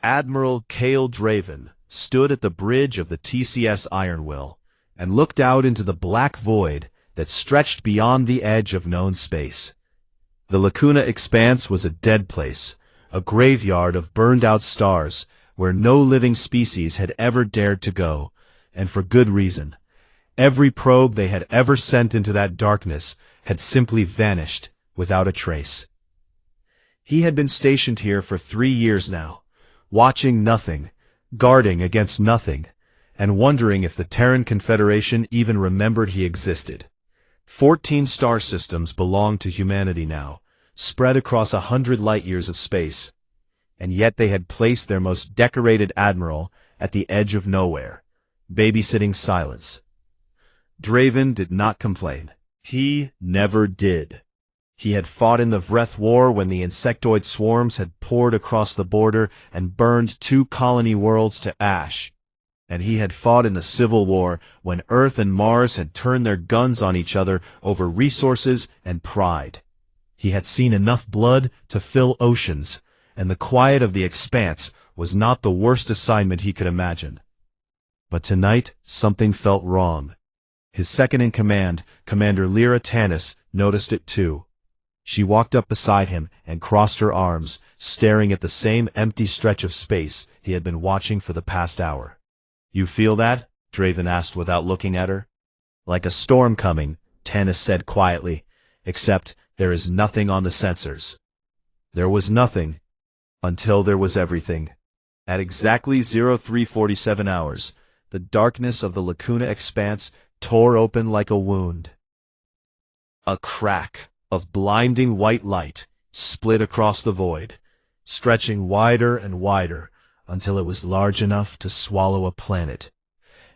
Admiral Cale Draven stood at the bridge of the TCS Ironwill and looked out into the black void that stretched beyond the edge of known space. The Lacuna Expanse was a dead place, a graveyard of burned-out stars where no living species had ever dared to go, and for good reason. Every probe they had ever sent into that darkness had simply vanished without a trace. He had been stationed here for 3 years now, watching nothing, guarding against nothing, and wondering if the Terran Confederation even remembered he existed. 14 star systems belonged to humanity now, spread across 100 light-years of space, and yet they had placed their most decorated admiral at the edge of nowhere, babysitting silence. Draven did not complain. He never did. He had fought in the HFY War when the insectoid swarms had poured across the border and burned 2 colony worlds to ash. And he had fought in the Civil War when Earth and Mars had turned their guns on each other over resources and pride. He had seen enough blood to fill oceans, and the quiet of the expanse was not the worst assignment he could imagine. But tonight, something felt wrong. His second-in-command, Commander Lyra Tanis, noticed it too. She walked up beside him and crossed her arms, staring at the same empty stretch of space he had been watching for the past hour. "You feel that?" Draven asked without looking at her. "Like a storm coming," Tanis said quietly, "except there is nothing on the sensors." There was nothing, until there was everything. At exactly 0347 hours, the darkness of the Lacuna Expanse tore open like a wound. A crack of blinding white light split across the void, stretching wider and wider until it was large enough to swallow a planet.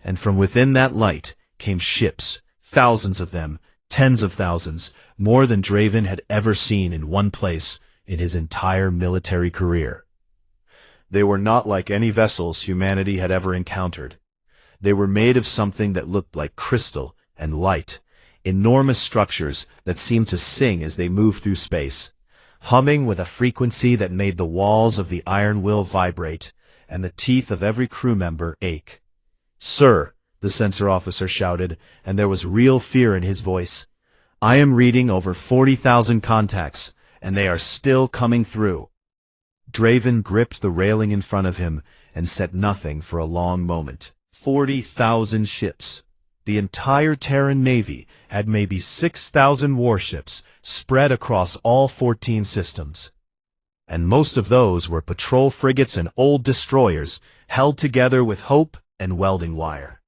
And from within that light came ships, thousands of them, tens of thousands, more than Draven had ever seen in one place in his entire military career. They were not like any vessels humanity had ever encountered. They were made of something that looked like crystal and light, enormous structures that seemed to sing as they moved through space, humming with a frequency that made the walls of the Ironwill vibrate and the teeth of every crew member ache. "Sir," the sensor officer shouted, and there was real fear in his voice, "I am reading over 40,000 contacts, and they are still coming through." Draven gripped the railing in front of him and said nothing for a long moment. 40,000 ships. The entire Terran Navy had maybe 6,000 warships spread across all 14 systems. And most of those were patrol frigates and old destroyers held together with hope and welding wire.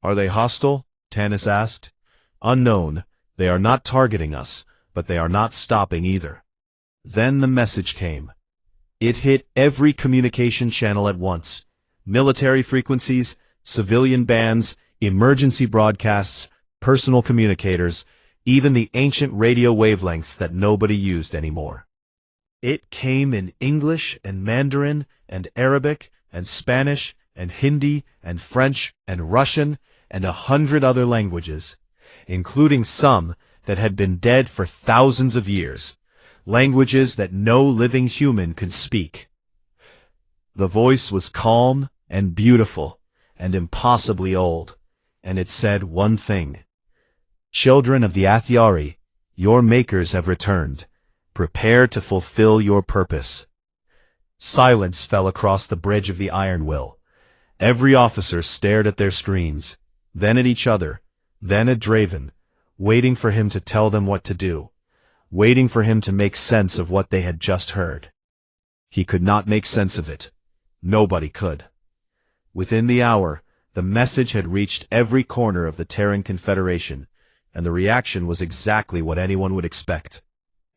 "Are they hostile?" Tanis asked. "Unknown. They are not targeting us, but they are not stopping either." Then the message came. It hit every communication channel at once. Military frequencies, civilian bands, emergency broadcasts, personal communicators, even the ancient radio wavelengths that nobody used anymore. It came in English and Mandarin and Arabic and Spanish and Hindi and French and Russian and 100 other languages, including some that had been dead for thousands of years, languages that no living human could speak. The voice was calm and beautiful and impossibly old, and it said one thing: "Children of the Athiari, your makers have returned. Prepare to fulfill your purpose." Silence fell across the bridge of the Ironwill. Every officer stared at their screens, then at each other, then at Draven, waiting for him to tell them what to do, waiting for him to make sense of what they had just heard. He could not make sense of it. Nobody could. Within the hour, the message had reached every corner of the Terran Confederation, and the reaction was exactly what anyone would expect.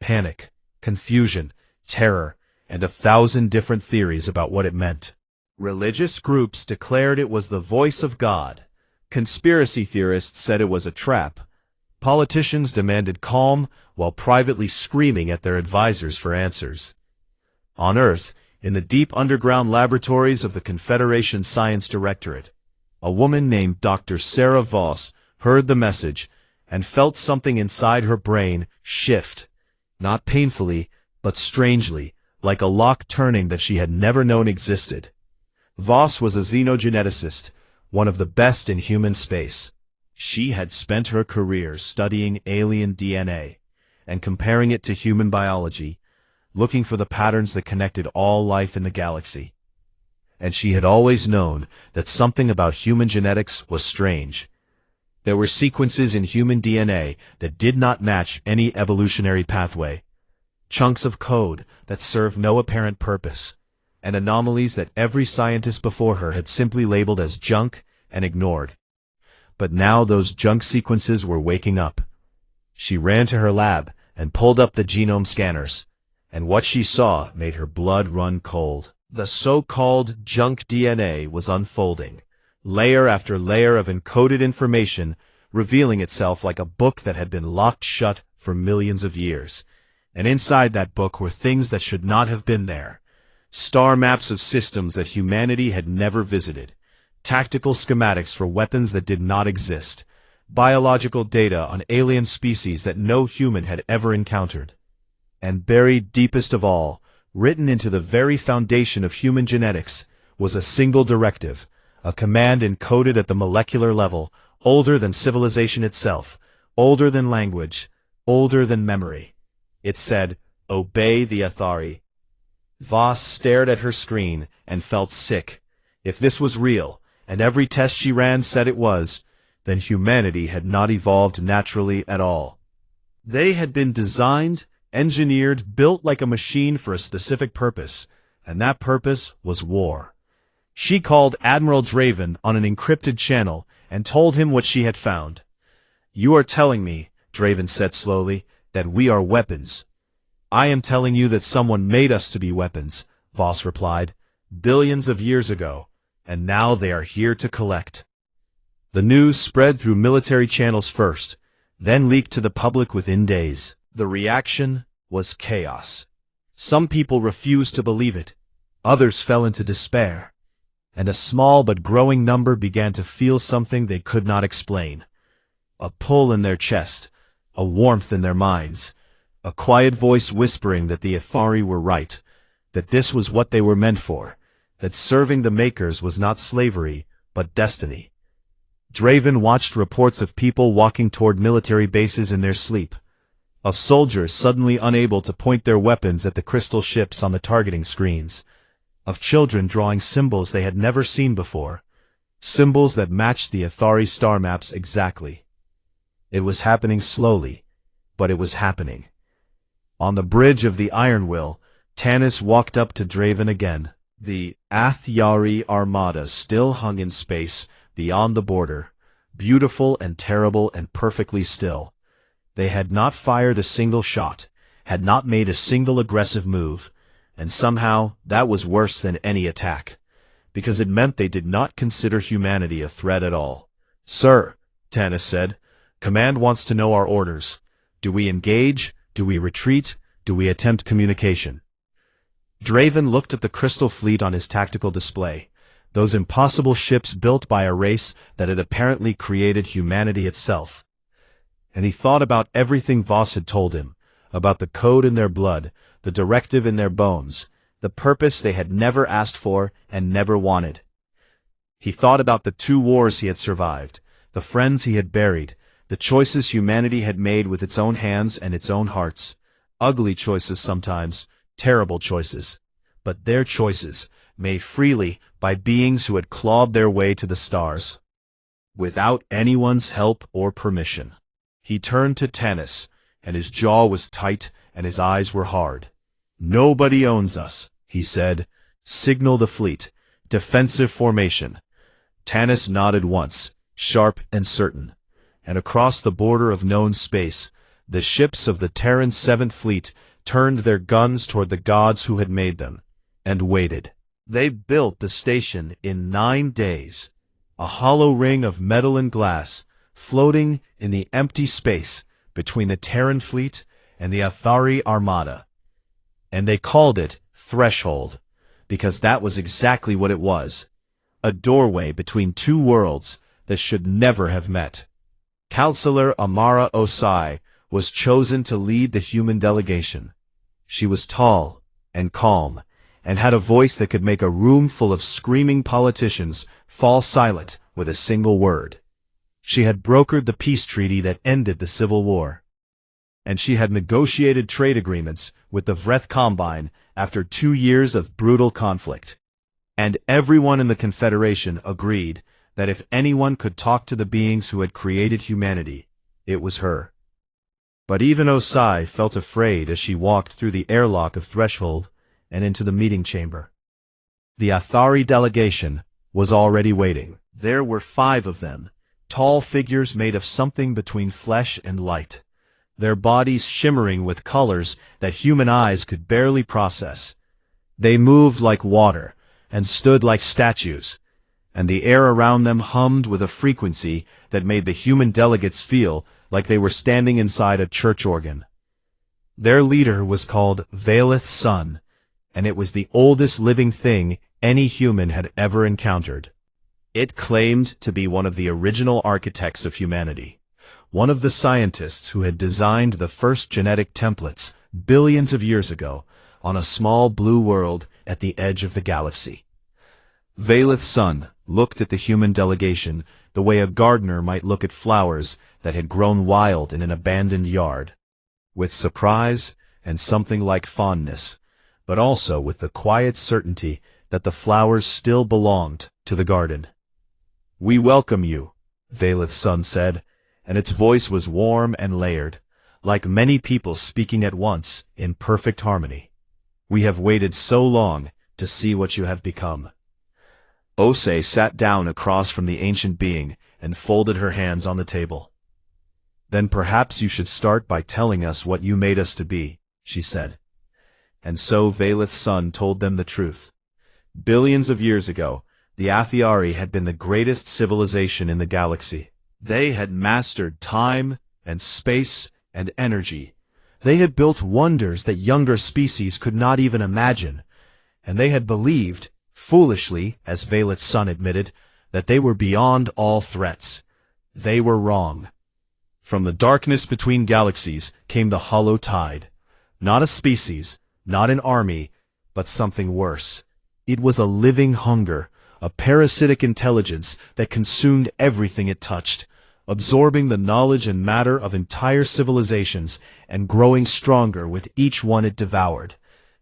Panic, confusion, terror, and 1,000 different theories about what it meant. Religious groups declared it was the voice of God. Conspiracy theorists said it was a trap. Politicians demanded calm while privately screaming at their advisors for answers. On Earth, in the deep underground laboratories of the Confederation Science Directorate, a woman named Dr. Sarah Voss heard the message and felt something inside her brain shift, not painfully, but strangely, like a lock turning that she had never known existed. Voss was a xenogeneticist, one of the best in human space. She had spent her career studying alien DNA and comparing it to human biology, looking for the patterns that connected all life in the galaxy. And she had always known that something about human genetics was strange. There were sequences in human DNA that did not match any evolutionary pathway, chunks of code that served no apparent purpose, and anomalies that every scientist before her had simply labeled as junk and ignored. But now those junk sequences were waking up. She ran to her lab and pulled up the genome scanners, and what she saw made her blood run cold. The so-called junk DNA was unfolding, layer after layer of encoded information, revealing itself like a book that had been locked shut for millions of years. And inside that book were things that should not have been there. Star maps of systems that humanity had never visited, tactical schematics for weapons that did not exist, biological data on alien species that no human had ever encountered. And buried deepest of all, written into the very foundation of human genetics, was a single directive, a command encoded at the molecular level, older than civilization itself, older than language, older than memory. It said, "Obey the Athari." Voss stared at her screen and felt sick. If this was real, and every test she ran said it was, then humanity had not evolved naturally at all. They had been designed, engineered, built like a machine for a specific purpose, and that purpose was war. She called Admiral Draven on an encrypted channel and told him what she had found. "You are telling me," Draven said slowly, "that we are weapons." "I am telling you that someone made us to be weapons," Voss replied, "billions of years ago, and now they are here to collect." The news spread through military channels first, then leaked to the public within days. The reaction was chaos. Some people refused to believe it. Others fell into despair. And a small but growing number began to feel something they could not explain. A pull in their chest, a warmth in their minds, a quiet voice whispering that the Athari were right, that this was what they were meant for, that serving the Makers was not slavery, but destiny. Draven watched reports of people walking toward military bases in their sleep, of soldiers suddenly unable to point their weapons at the crystal ships on the targeting screens, of children drawing symbols they had never seen before, symbols that matched the Athari star maps exactly. It was happening slowly, but it was happening. On the bridge of the Iron Will, Tanis walked up to Draven again. The Athari armada still hung in space beyond the border, beautiful and terrible and perfectly still. They had not fired a single shot, had not made a single aggressive move, and somehow that was worse than any attack, because it meant they did not consider humanity a threat at all. "Sir," Tanis said, "Command wants to know our orders. Do we engage? Do we retreat? Do we attempt communication?" Draven looked at the crystal fleet on his tactical display, those impossible ships built by a race that had apparently created humanity itself. And he thought about everything Voss had told him, about the code in their blood, the directive in their bones, the purpose they had never asked for and never wanted. He thought about the 2 wars he had survived, the friends he had buried, the choices humanity had made with its own hands and its own hearts. Ugly choices sometimes, terrible choices, but their choices, made freely by beings who had clawed their way to the stars, without anyone's help or permission. He turned to Tanis, and his jaw was tight and his eyes were hard. "Nobody owns us," he said. "Signal the fleet. Defensive formation." Tanis nodded once, sharp and certain, and across the border of known space, the ships of the Terran 7th Fleet turned their guns toward the gods who had made them, and waited. They built the station in 9 days, a hollow ring of metal and glass, floating in the empty space between the Terran fleet and the Athari armada. And they called it Threshold, because that was exactly what it was, a doorway between 2 worlds that should never have met. Counselor Amara Osai was chosen to lead the human delegation. She was tall and calm, and had a voice that could make a room full of screaming politicians fall silent with a single word. She had brokered the peace treaty that ended the Civil War. And she had negotiated trade agreements with the Vreth Combine after 2 years of brutal conflict. And everyone in the Confederation agreed that if anyone could talk to the beings who had created humanity, it was her. But even Osai felt afraid as she walked through the airlock of Threshold and into the meeting chamber. The Athari delegation was already waiting. There were 5 of them, tall figures made of something between flesh and light, their bodies shimmering with colors that human eyes could barely process. They moved like water and stood like statues, and the air around them hummed with a frequency that made the human delegates feel like they were standing inside a church organ. Their leader was called Valeth's Son, and it was the oldest living thing any human had ever encountered. It claimed to be one of the original architects of humanity, one of the scientists who had designed the first genetic templates billions of years ago on a small blue world at the edge of the galaxy. Valeth's Son looked at the human delegation the way a gardener might look at flowers that had grown wild in an abandoned yard, with surprise and something like fondness, but also with the quiet certainty that the flowers still belonged to the garden. "We welcome you," Valeth's Son said, and its voice was warm and layered, like many people speaking at once in perfect harmony. "We have waited so long to see what you have become." Osei sat down across from the ancient being and folded her hands on the table. "Then perhaps you should start by telling us what you made us to be," she said. And so Valeth's Son told them the truth. Billions of years ago, the Athiari had been the greatest civilization in the galaxy. They had mastered time and space and energy. They had built wonders that younger species could not even imagine, and they had believed, foolishly, as Valeth's Son admitted, that they were beyond all threats. They were wrong. From the darkness between galaxies came the hollow tide. Not a species, not an army, but something worse. It was a living hunger, a parasitic intelligence that consumed everything it touched, absorbing the knowledge and matter of entire civilizations and growing stronger with each one it devoured.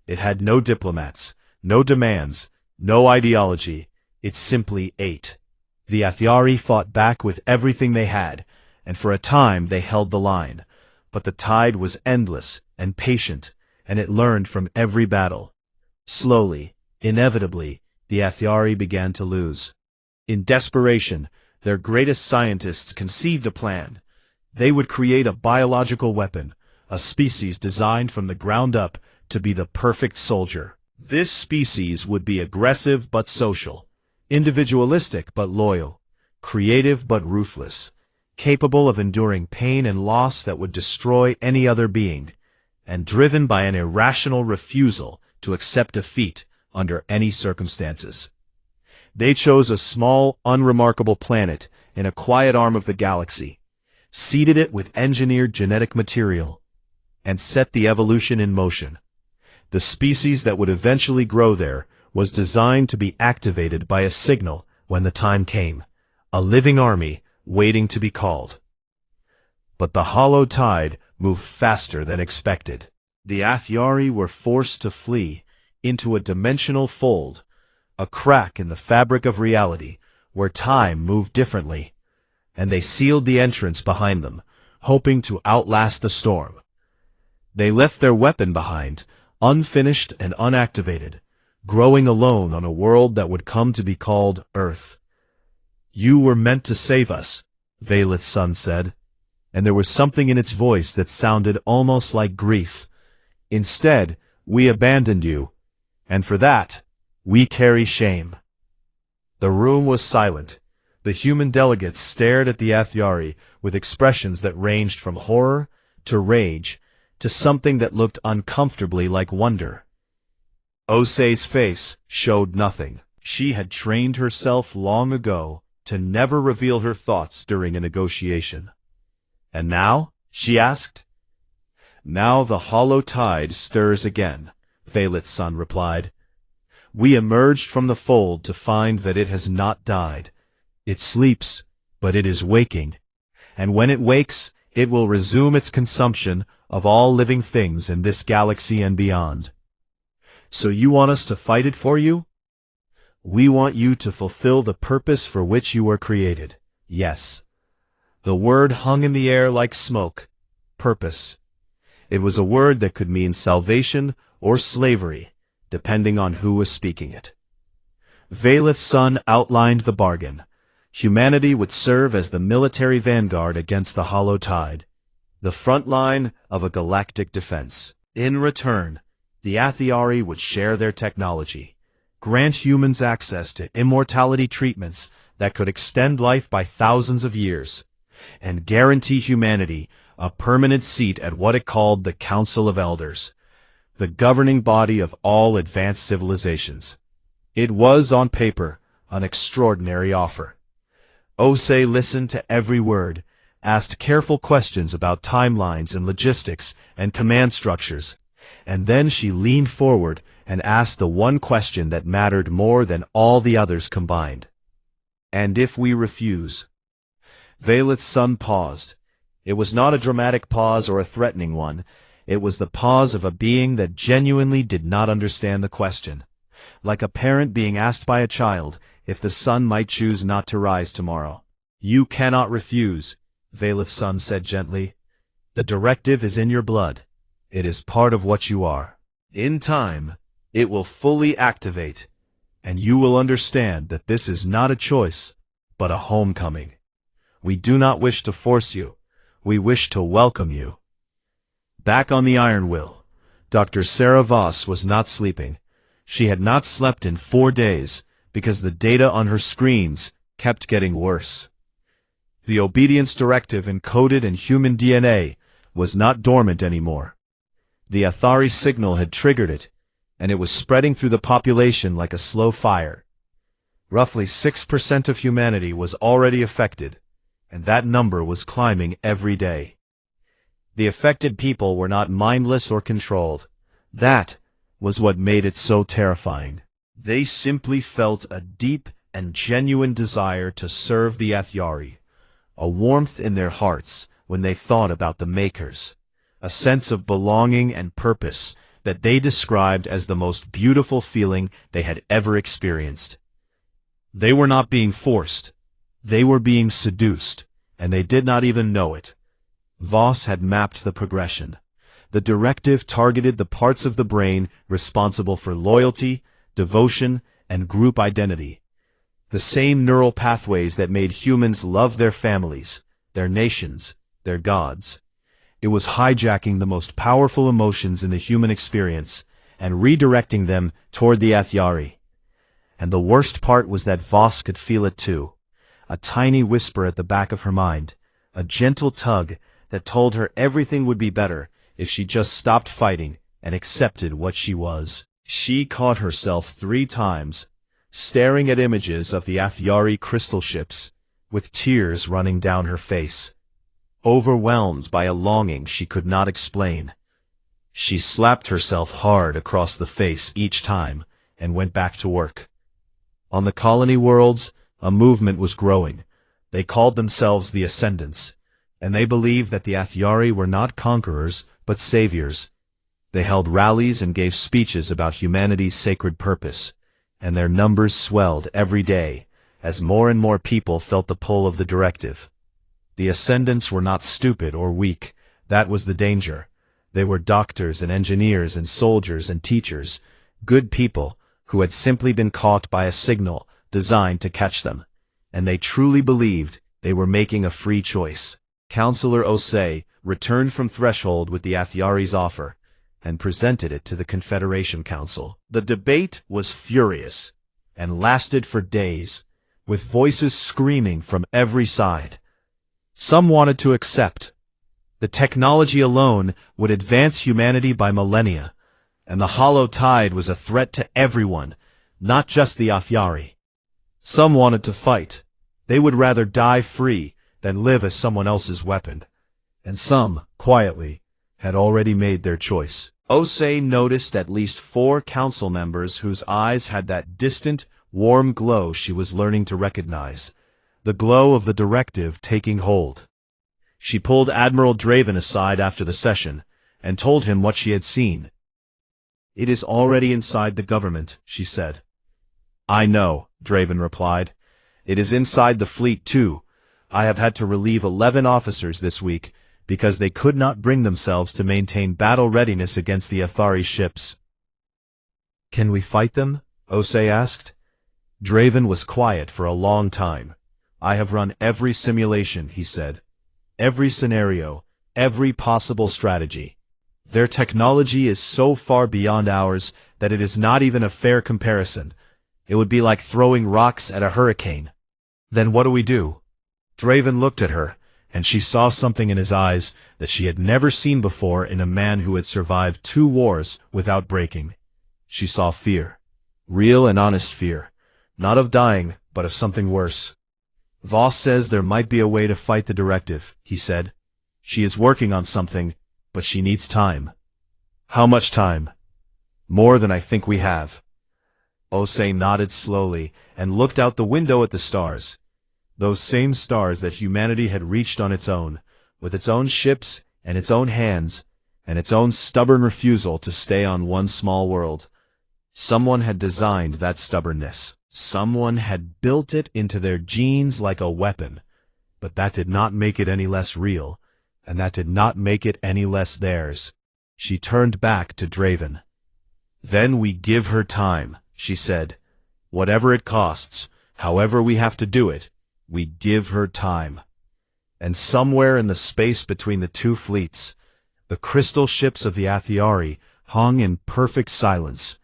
It had no diplomats, no demands, no ideology. It simply ate. The Athiari fought back with everything they had, and for a time they held the line. But the tide was endless and patient, and it learned from every battle. Slowly, inevitably, the Athiari began to lose. In desperation, their greatest scientists conceived a plan. They would create a biological weapon, a species designed from the ground up to be the perfect soldier. This species would be aggressive but social, individualistic but loyal, creative but ruthless, capable of enduring pain and loss that would destroy any other being, and driven by an irrational refusal to accept defeat under any circumstances. They chose a small, unremarkable planet in a quiet arm of the galaxy, seeded it with engineered genetic material, and set the evolution in motion. The species that would eventually grow there was designed to be activated by a signal when the time came, a living army waiting to be called. But the hollow tide moved faster than expected. The Athiari were forced to flee into a dimensional fold, a crack in the fabric of reality where time moved differently, and they sealed the entrance behind them, hoping to outlast the storm. They left their weapon behind, unfinished and unactivated, growing alone on a world that would come to be called Earth. "You were meant to save us," Valeth's Son said, and there was something in its voice that sounded almost like grief. "Instead, we abandoned you, and for that, we carry shame." The room was silent. The human delegates stared at the Athiari with expressions that ranged from horror to rage to something that looked uncomfortably like wonder. Osei's face showed nothing. She had trained herself long ago to never reveal her thoughts during a negotiation. "And now?" she asked. "Now the hollow tide stirs again," Valeth's son replied. "We emerged from the fold to find that it has not died. It sleeps, but it is waking. And when it wakes, it will resume its consumption of all living things in this galaxy and beyond." "So you want us to fight it for you?" "We want you to fulfill the purpose for which you were created. Yes." The word hung in the air like smoke. Purpose. It was a word that could mean salvation or slavery, depending on who was speaking it. Valeth's son outlined the bargain. Humanity would serve as the military vanguard against the hollow tide, the front line of a galactic defense. In return, the Athiari would share their technology, grant humans access to immortality treatments that could extend life by thousands of years, and guarantee humanity a permanent seat at what it called the Council of Elders, the governing body of all advanced civilizations. It was, on paper, an extraordinary offer. Osei listened to every word, asked careful questions about timelines and logistics and command structures, and then she leaned forward and asked the one question that mattered more than all the others combined. "And if we refuse?" Valeth's son paused. It was not a dramatic pause or a threatening one. It was the pause of a being that genuinely did not understand the question. Like a parent being asked by a child if the sun might choose not to rise tomorrow. "You cannot refuse," Valeth's son said gently. "The directive is in your blood. It is part of what you are. In time, it will fully activate, and you will understand that this is not a choice, but a homecoming. We do not wish to force you. We wish to welcome you." Back on the Iron Will, Dr. Sarah Voss was not sleeping. She had not slept in 4 days, because the data on her screens kept getting worse. The obedience directive encoded in human DNA was not dormant anymore. The Athari signal had triggered it, and it was spreading through the population like a slow fire. Roughly 6% of humanity was already affected, and that number was climbing every day. The affected people were not mindless or controlled. That was what made it so terrifying. They simply felt a deep and genuine desire to serve the Athiari, a warmth in their hearts when they thought about the Makers, a sense of belonging and purpose that they described as the most beautiful feeling they had ever experienced. They were not being forced. They were being seduced, and they did not even know it. Voss had mapped the progression. The directive targeted the parts of the brain responsible for loyalty, devotion, and group identity. The same neural pathways that made humans love their families, their nations, their gods. It was hijacking the most powerful emotions in the human experience and redirecting them toward the Athiari. And the worst part was that Voss could feel it too. A tiny whisper at the back of her mind, a gentle tug that told her everything would be better if she just stopped fighting and accepted what she was. She caught herself 3 times, staring at images of the Athiari crystal ships, with tears running down her face. Overwhelmed by a longing she could not explain. She slapped herself hard across the face each time and went back to work. On the colony worlds, a movement was growing. They called themselves the Ascendants, and they believed that the Athiari were not conquerors, but saviors. They held rallies and gave speeches about humanity's sacred purpose, and their numbers swelled every day as more and more people felt the pull of the directive. The Ascendants were not stupid or weak. That was the danger. They were doctors and engineers and soldiers and teachers, good people who had simply been caught by a signal designed to catch them, and they truly believed they were making a free choice. Counselor Osei returned from Threshold with the Athiari's offer and presented it to the Confederation Council. The debate was furious and lasted for days, with voices screaming from every side. Some wanted to accept. The technology alone would advance humanity by millennia, and the hollow tide was a threat to everyone, not just the Athiari. Some wanted to fight. They would rather die free than live as someone else's weapon. And some, quietly, had already made their choice. Osei noticed at least 4 council members whose eyes had that distant, warm glow she was learning to recognize, the glow of the directive taking hold. She pulled Admiral Draven aside after the session, and told him what she had seen. "It is already inside the government," she said. "I know," Draven replied. "It is inside the fleet too. I have had to relieve 11 officers this week, because they could not bring themselves to maintain battle readiness against the Athari ships." "Can we fight them?" Osei asked. Draven was quiet for a long time. "I have run every simulation," he said. "Every scenario, every possible strategy. Their technology is so far beyond ours that it is not even a fair comparison. It would be like throwing rocks at a hurricane." "Then what do we do?" Draven looked at her, and she saw something in his eyes that she had never seen before in a man who had survived 2 wars without breaking. She saw fear. Real and honest fear. Not of dying, but of something worse. "Voss says there might be a way to fight the directive," he said. "She is working on something, but she needs time." "How much time?" "More than I think we have." Osei nodded slowly and looked out the window at the stars. Those same stars that humanity had reached on its own, with its own ships and its own hands, and its own stubborn refusal to stay on one small world. Someone had designed that stubbornness. Someone had built it into their genes like a weapon. But that did not make it any less real, and that did not make it any less theirs. She turned back to Draven. "Then we give her time," she said. "Whatever it costs, however we have to do it, we give her time." And somewhere in the space between the 2 fleets, the crystal ships of the Athari hung in perfect silence,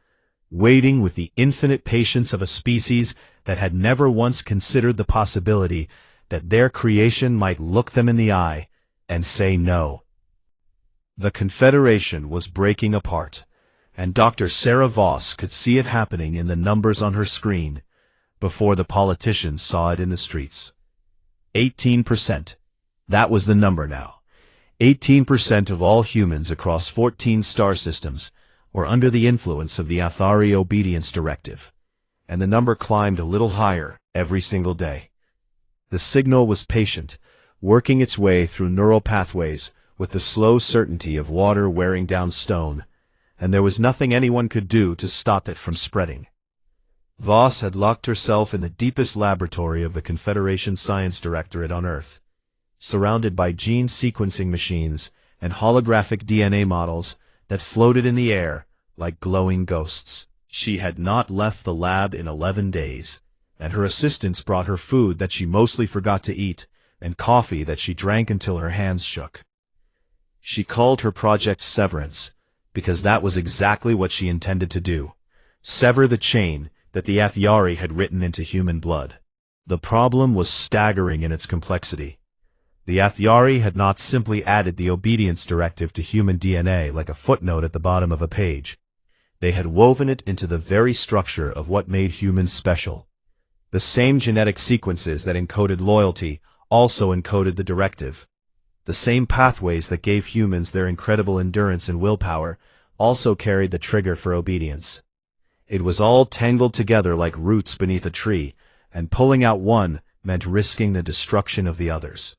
waiting with the infinite patience of a species that had never once considered the possibility that their creation might look them in the eye and say no. The Confederation was breaking apart, and Dr. Sarah Voss could see it happening in the numbers on her screen, before the politicians saw it in the streets. 18%. That was the number now. 18% of all humans across 14 star systems were under the influence of the Athari obedience directive, and the number climbed a little higher every single day. The signal was patient, working its way through neural pathways with the slow certainty of water wearing down stone, and there was nothing anyone could do to stop it from spreading. Voss had locked herself in the deepest laboratory of the Confederation Science Directorate on Earth, surrounded by gene sequencing machines and holographic DNA models that floated in the air like glowing ghosts. She had not left the lab in 11 days, and her assistants brought her food that she mostly forgot to eat, and coffee that she drank until her hands shook. She called her project Severance, because that was exactly what she intended to do: sever the chain that the Athari had written into human blood. The problem was staggering in its complexity. The Athari had not simply added the obedience directive to human DNA like a footnote at the bottom of a page. They had woven it into the very structure of what made humans special. The same genetic sequences that encoded loyalty also encoded the directive. The same pathways that gave humans their incredible endurance and willpower also carried the trigger for obedience. It was all tangled together like roots beneath a tree, and pulling out one meant risking the destruction of the others.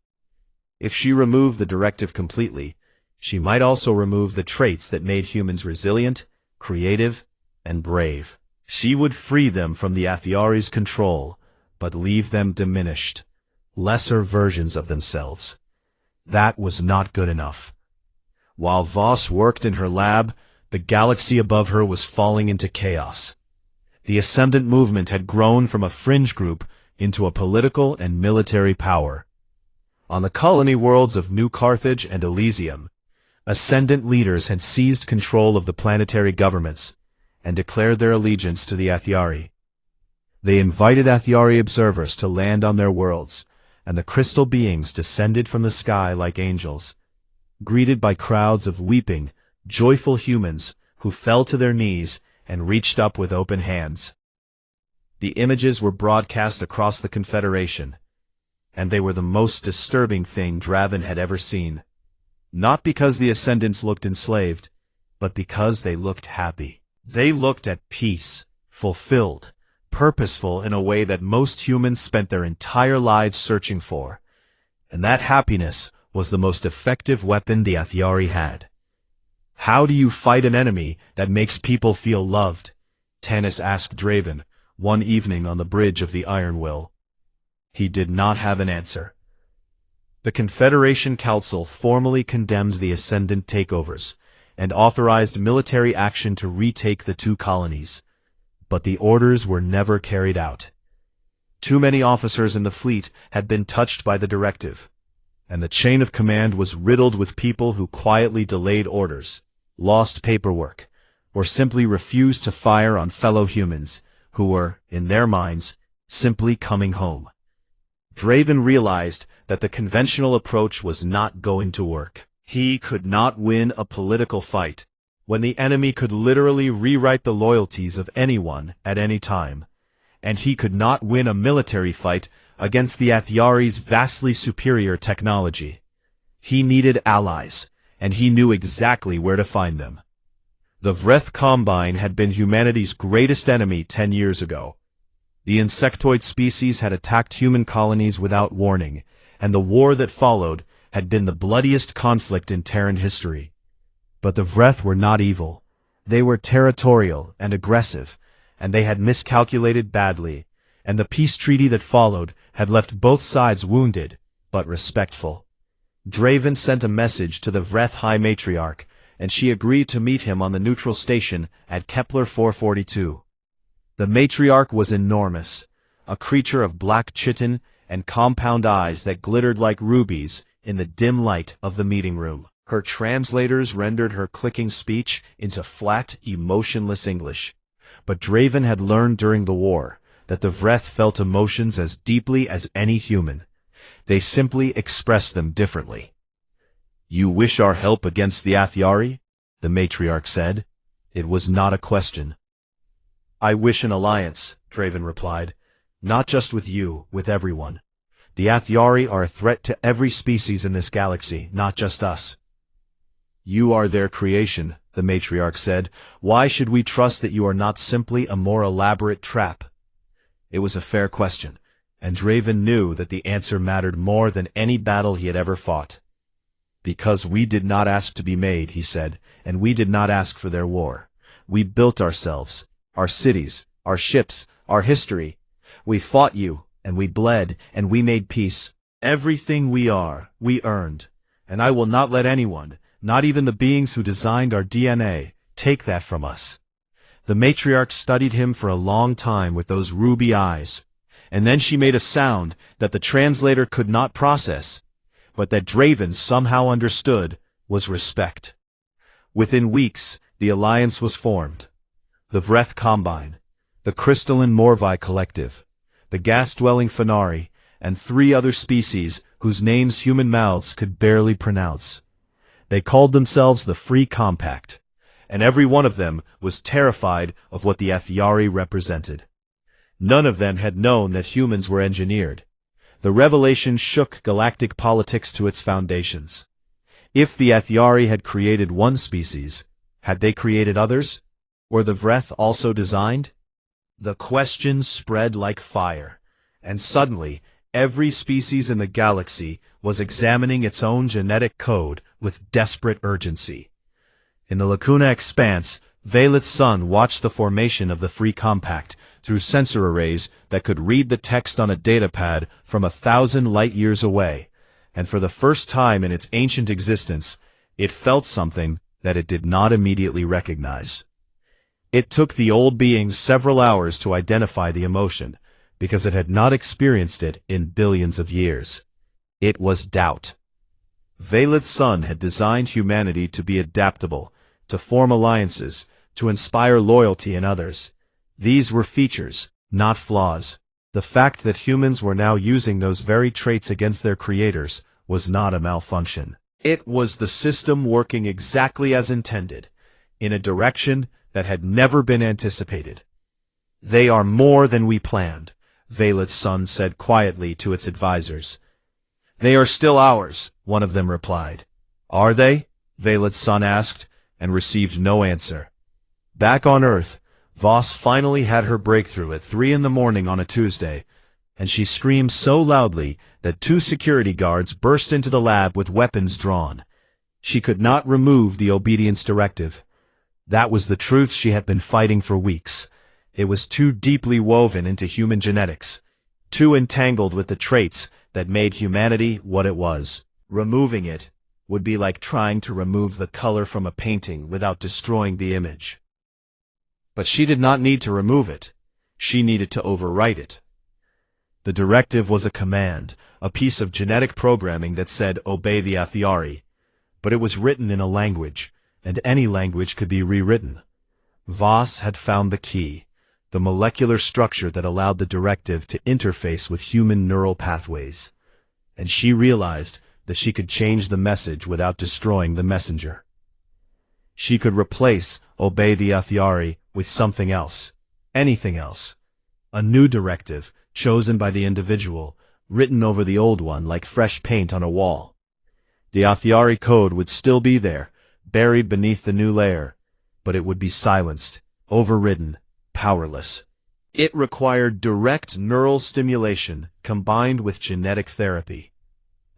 If she removed the directive completely, she might also remove the traits that made humans resilient, creative, and brave. She would free them from the Athari's control, but leave them diminished, lesser versions of themselves. That was not good enough. While Voss worked in her lab, the galaxy above her was falling into chaos. The Ascendant movement had grown from a fringe group into a political and military power. On the colony worlds of New Carthage and Elysium, Ascendant leaders had seized control of the planetary governments and declared their allegiance to the Athari. They invited Athari observers to land on their worlds, and the crystal beings descended from the sky like angels, greeted by crowds of weeping, joyful humans who fell to their knees and reached up with open hands. The images were broadcast across the Confederation, and they were the most disturbing thing Draven had ever seen. Not because the Ascendants looked enslaved, but because they looked happy. They looked at peace, fulfilled, purposeful in a way that most humans spent their entire lives searching for. And that happiness was the most effective weapon the HFY had. "How do you fight an enemy that makes people feel loved?" Tanis asked Draven, one evening on the bridge of the Iron Will. He did not have an answer. The Confederation Council formally condemned the Ascendant takeovers, and authorized military action to retake the two colonies. But the orders were never carried out. Too many officers in the fleet had been touched by the directive, and the chain of command was riddled with people who quietly delayed orders, lost paperwork, or simply refused to fire on fellow humans who were, in their minds, simply coming home. Draven realized that the conventional approach was not going to work. He could not win a political fight when the enemy could literally rewrite the loyalties of anyone at any time, and he could not win a military fight against the HFY's vastly superior technology. He needed allies, and he knew exactly where to find them. The Vreth Combine had been humanity's greatest enemy 10 years ago. The insectoid species had attacked human colonies without warning, and the war that followed had been the bloodiest conflict in Terran history. But the Vreth were not evil. They were territorial and aggressive, and they had miscalculated badly, and the peace treaty that followed had left both sides wounded, but respectful. Draven sent a message to the Vreth High Matriarch, and she agreed to meet him on the neutral station at Kepler 442. The matriarch was enormous, a creature of black chitin and compound eyes that glittered like rubies in the dim light of the meeting room. Her translators rendered her clicking speech into flat, emotionless English. But Draven had learned during the war that the Vreth felt emotions as deeply as any human. They simply expressed them differently. "You wish our help against the HFY?" the matriarch said. It was not a question. "I wish an alliance," Draven replied. "Not just with you, with everyone. The HFY are a threat to every species in this galaxy, not just us." "You are their creation," the matriarch said. "Why should we trust that you are not simply a more elaborate trap?" It was a fair question, and Draven knew that the answer mattered more than any battle he had ever fought. "Because we did not ask to be made," he said, "and we did not ask for their war. We built ourselves, our cities, our ships, our history. We fought you, and we bled, and we made peace. Everything we are, we earned. And I will not let anyone, not even the beings who designed our DNA, take that from us." The matriarch studied him for a long time with those ruby eyes, and then she made a sound that the translator could not process, but that Draven somehow understood was respect. Within weeks, the alliance was formed. The Vreth Combine, the crystalline Morvi Collective, the gas-dwelling Fenari, and 3 other species whose names human mouths could barely pronounce. They called themselves the Free Compact, and every one of them was terrified of what the HFY represented. None of them had known that humans were engineered. The revelation shook galactic politics to its foundations. If the HFY had created one species, had they created others? Were the Vreth also designed? The question spread like fire, and suddenly every species in the galaxy was examining its own genetic code with desperate urgency. In the Lacuna Expanse, Valeth's son watched the formation of the Free Compact through sensor arrays that could read the text on a datapad from 1,000 light-years away, and for the first time in its ancient existence, it felt something that it did not immediately recognize. It took the old being several hours to identify the emotion, because it had not experienced it in billions of years. It was doubt. Valeth's son had designed humanity to be adaptable, to form alliances, to inspire loyalty in others. These were features, not flaws. The fact that humans were now using those very traits against their creators was not a malfunction. It was the system working exactly as intended, in a direction that had never been anticipated. "They are more than we planned," Valeth's son said quietly to its advisors. "They are still ours," one of them replied. "Are they?" Valeth's son asked, and received no answer. Back on Earth, Voss finally had her breakthrough at 3 in the morning on a Tuesday, and she screamed so loudly that 2 security guards burst into the lab with weapons drawn. She could not remove the obedience directive. That was the truth she had been fighting for weeks. It was too deeply woven into human genetics, too entangled with the traits that made humanity what it was. Removing it would be like trying to remove the color from a painting without destroying the image. But she did not need to remove it. She needed to overwrite it. The directive was a command, a piece of genetic programming that said, "Obey the HFY," but it was written in a language, and any language could be rewritten. Voss had found the key, the molecular structure that allowed the directive to interface with human neural pathways, and she realized that she could change the message without destroying the messenger. She could replace "Obey the HFY" with something else, anything else, a new directive, chosen by the individual, written over the old one like fresh paint on a wall. The HFY code would still be there, buried beneath the new layer, but it would be silenced, overridden, powerless. It required direct neural stimulation combined with genetic therapy.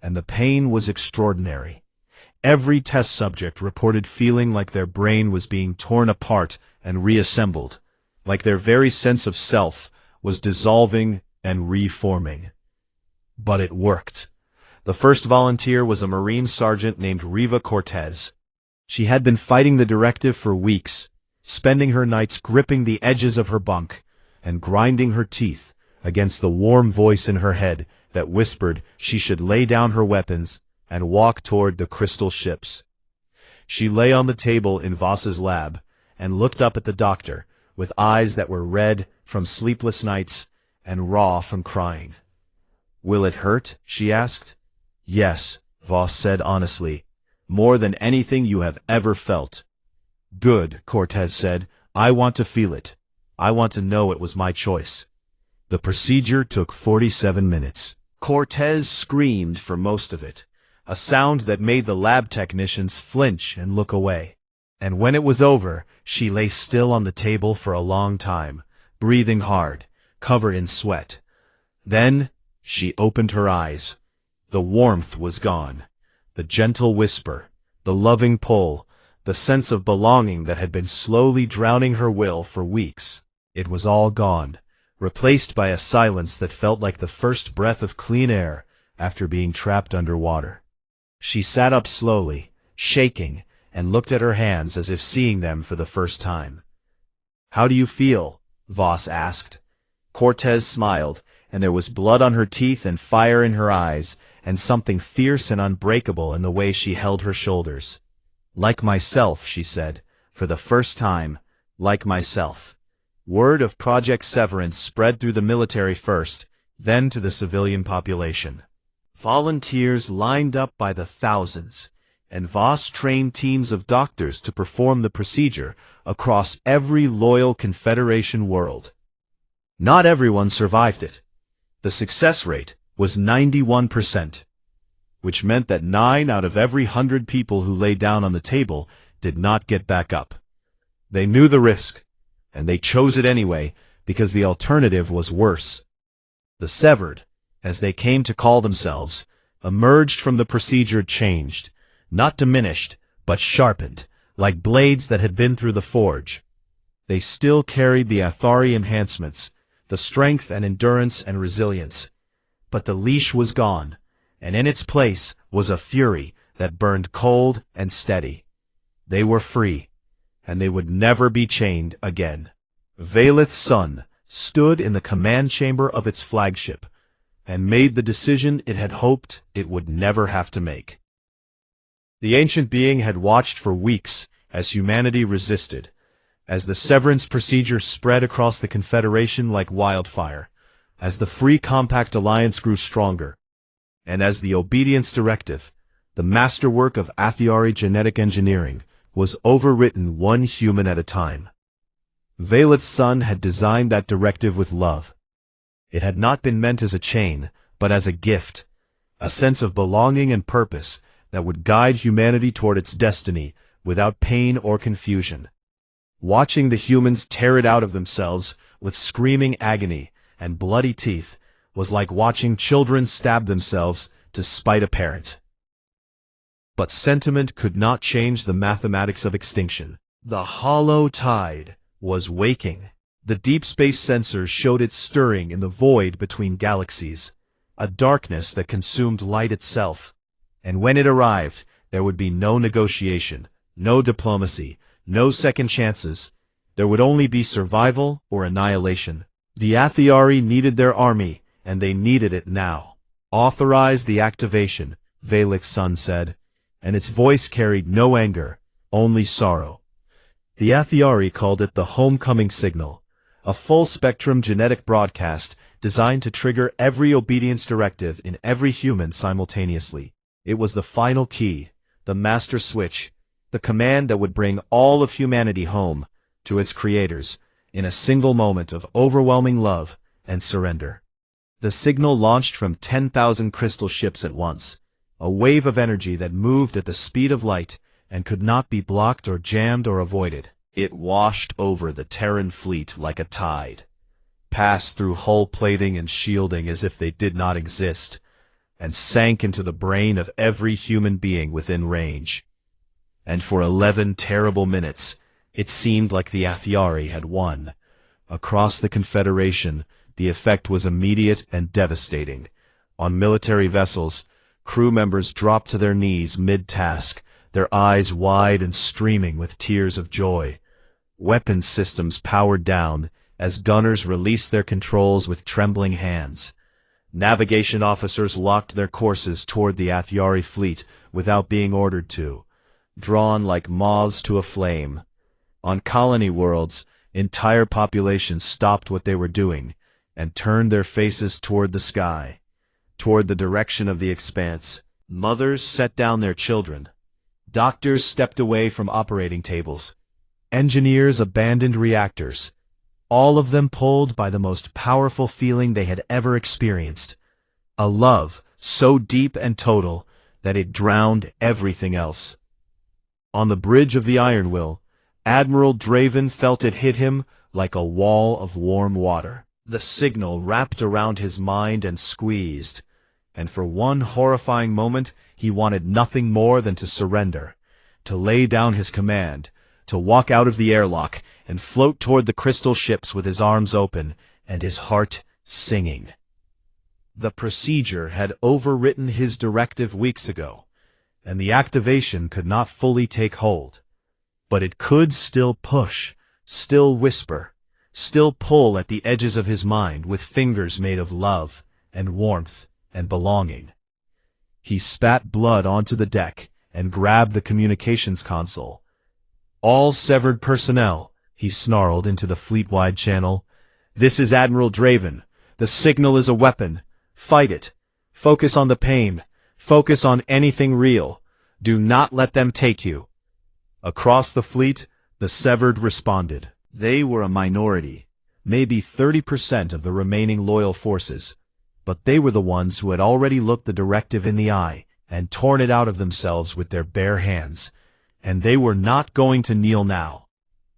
And the pain was extraordinary. Every test subject reported feeling like their brain was being torn apart and reassembled, like their very sense of self was dissolving and reforming. But it worked. The first volunteer was a Marine sergeant named Riva Cortez. She had been fighting the directive for weeks, spending her nights gripping the edges of her bunk and grinding her teeth against the warm voice in her head that whispered she should lay down her weapons and walk toward the crystal ships. She lay on the table in Voss's lab and looked up at the doctor with eyes that were red from sleepless nights and raw from crying. "Will it hurt?" she asked. "Yes," Voss said honestly, "more than anything you have ever felt." "Good," Cortez said. "I want to feel it. I want to know it was my choice." The procedure took 47 minutes. Cortez screamed for most of it, a sound that made the lab technicians flinch and look away. And when it was over, she lay still on the table for a long time, breathing hard, covered in sweat. Then she opened her eyes. The warmth was gone, the gentle whisper, the loving pull, the sense of belonging that had been slowly drowning her will for weeks. It was all gone, replaced by a silence that felt like the first breath of clean air after being trapped underwater. She sat up slowly, shaking, and looked at her hands as if seeing them for the first time. "How do you feel?" Voss asked. Cortez smiled, and there was blood on her teeth and fire in her eyes, and something fierce and unbreakable in the way she held her shoulders. "Like myself," she said, "for the first time, like myself." Word of Project Severance spread through the military first, then to the civilian population. Volunteers lined up by the thousands, and Voss trained teams of doctors to perform the procedure across every loyal Confederation world. Not everyone survived it. The success rate was 91%, which meant that 9 out of every 100 people who lay down on the table did not get back up. They knew the risk, and they chose it anyway because the alternative was worse. The severed, as they came to call themselves, emerged from the procedure changed, not diminished, but sharpened, like blades that had been through the forge. They still carried the Athari enhancements, the strength and endurance and resilience, but the leash was gone, and in its place was a fury that burned cold and steady. They were free, and they would never be chained again. Valeth's sun stood in the command chamber of its flagship, and made the decision it had hoped it would never have to make. The ancient being had watched for weeks as humanity resisted, as the severance procedure spread across the Confederation like wildfire, as the Free Compact Alliance grew stronger, and as the obedience directive, the masterwork of Athiari genetic engineering, was overwritten one human at a time. Valeth's son had designed that directive with love. It had not been meant as a chain, but as a gift, a sense of belonging and purpose that would guide humanity toward its destiny without pain or confusion. Watching the humans tear it out of themselves with screaming agony and bloody teeth was like watching children stab themselves to spite a parent. But sentiment could not change the mathematics of extinction. The hollow tide was waking. The deep space sensors showed it stirring in the void between galaxies, a darkness that consumed light itself. And when it arrived, there would be no negotiation, no diplomacy, no second chances. There would only be survival or annihilation. The Athiari needed their army, and they needed it now. "Authorize the activation," Valek's son said, and its voice carried no anger, only sorrow. The Athiari called it the homecoming signal, a full-spectrum genetic broadcast designed to trigger every obedience directive in every human simultaneously. It was the final key, the master switch, the command that would bring all of humanity home to its creators in a single moment of overwhelming love and surrender. The signal launched from 10,000 crystal ships at once, a wave of energy that moved at the speed of light and could not be blocked or jammed or avoided. It washed over the Terran fleet like a tide, passed through hull plating and shielding as if they did not exist, and sank into the brain of every human being within range. And for 11 terrible minutes, it seemed like the Athiari had won. Across the Confederation, the effect was immediate and devastating. On military vessels, crew members dropped to their knees mid-task, their eyes wide and streaming with tears of joy. Weapons systems powered down as gunners released their controls with trembling hands. Navigation officers locked their courses toward the Athiari fleet without being ordered to, drawn like moths to a flame. On colony worlds, entire populations stopped what they were doing and turned their faces toward the sky, toward the direction of the expanse. Mothers set down their children. Doctors stepped away from operating tables. Engineers abandoned reactors, all of them pulled by the most powerful feeling they had ever experienced, a love so deep and total that it drowned everything else. On the bridge of the Iron Will, Admiral Draven felt it hit him like a wall of warm water. The signal wrapped around his mind and squeezed, and for one horrifying moment he wanted nothing more than to surrender, to lay down his command, to walk out of the airlock and float toward the crystal ships with his arms open and his heart singing. The procedure had overwritten his directive weeks ago, and the activation could not fully take hold. But it could still push, still whisper, still pull at the edges of his mind with fingers made of love and warmth and belonging. He spat blood onto the deck and grabbed the communications console. "All severed personnel," he snarled into the fleet-wide channel. "This is Admiral Draven. The signal is a weapon. Fight it. Focus on the pain. Focus on anything real. Do not let them take you." Across the fleet, the severed responded. They were a minority, maybe 30% of the remaining loyal forces, but they were the ones who had already looked the directive in the eye and torn it out of themselves with their bare hands, and they were not going to kneel now.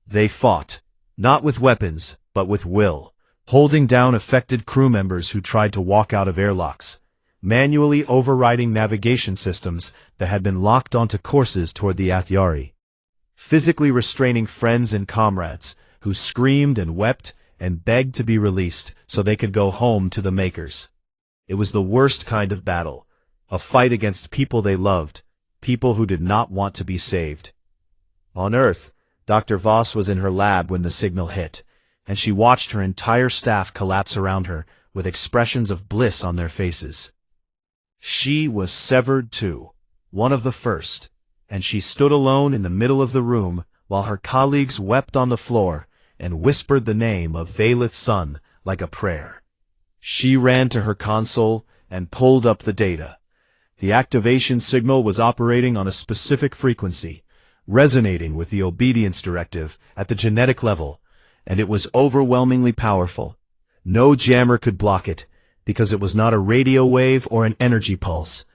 They fought, not with weapons, but with will, holding down affected crew members who tried to walk out of airlocks, manually overriding navigation systems that had been locked onto courses toward the Athiari, physically restraining friends and comrades who screamed and wept and begged to be released so they could go home to the Makers. It was the worst kind of battle, a fight against people they loved, people who did not want to be saved. On Earth, Dr. Voss was in her lab when the signal hit, and she watched her entire staff collapse around her with expressions of bliss on their faces. She was severed too, one of the first, and she stood alone in the middle of the room while her colleagues wept on the floor and whispered the name of Valeth's son like a prayer. She ran to her console and pulled up the data. The activation signal was operating on a specific frequency, resonating with the obedience directive at the genetic level, and it was overwhelmingly powerful. No jammer could block it, because it was not a radio wave or an energy pulse.